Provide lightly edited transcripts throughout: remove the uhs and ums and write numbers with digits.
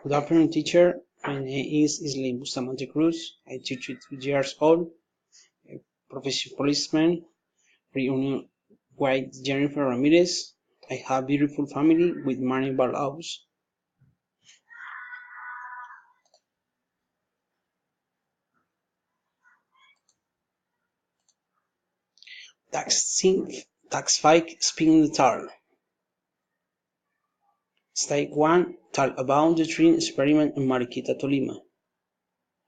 Good afternoon, teacher. My name is Ismael Bustamante Cruz. I teach 2 years old, a professional policeman, reunion with Jennifer Ramirez. I have beautiful family with many values. Tax 5 spin the turn. Step 1 talk about the train experiment in Mariquita, Tolima.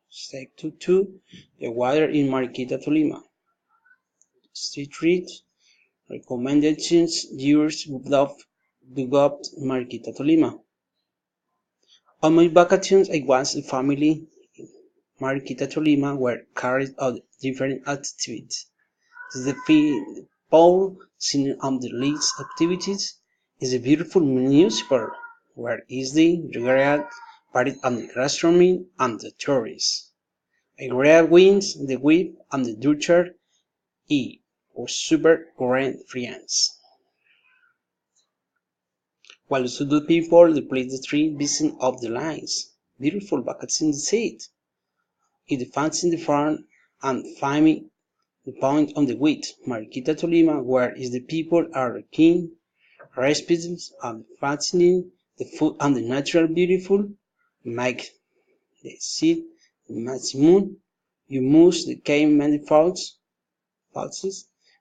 Step 2 the water in Mariquita, Tolima. Step 3 recommendations years of the GOP Mariquita, Tolima. On my vacations, I was with family in Mariquita, Tolima, where carried out different activities. The people seen on the list activities is a beautiful municipal, where is the regret party on the gastronomy and the tourists. I great wins the whip and the Dutcher E was super grand friends. While the people deployed the three business of the lines, beautiful buckets in the seat. It defines in the front and finding the point on the wheat. Mariquita, Tolima, where is the people are keen, recipes and fascinating, the food and the natural beautiful, make the seed the maximum. You must the came many faults,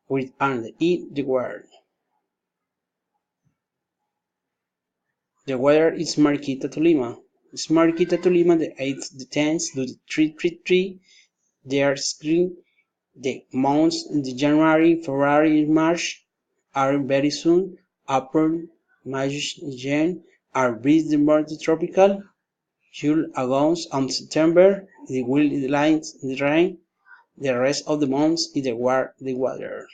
with and eat the world. The weather is Mariquita, Tolima. It's Mariquita, Tolima, the 8th, the 10th, do the 333. They are screen. The months in the January, February, March are very soon. April, May, June are breeze the more tropical. July, August, and September the will lines the rain. The rest of the months is the water.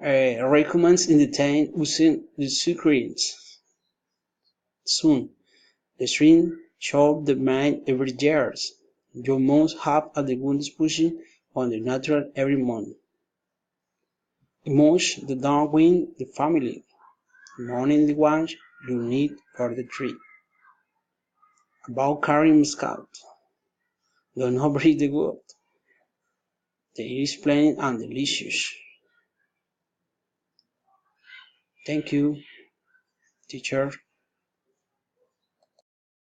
Recommends in the tent using the secrets. Soon, the string show the mind every year. You must have a good disposition on the natural every month. Emotion the downwind the family. Morning the ones you need for the tree. About carrying scout. Do not breathe the wood. The air is plain and delicious. Thank you, teacher.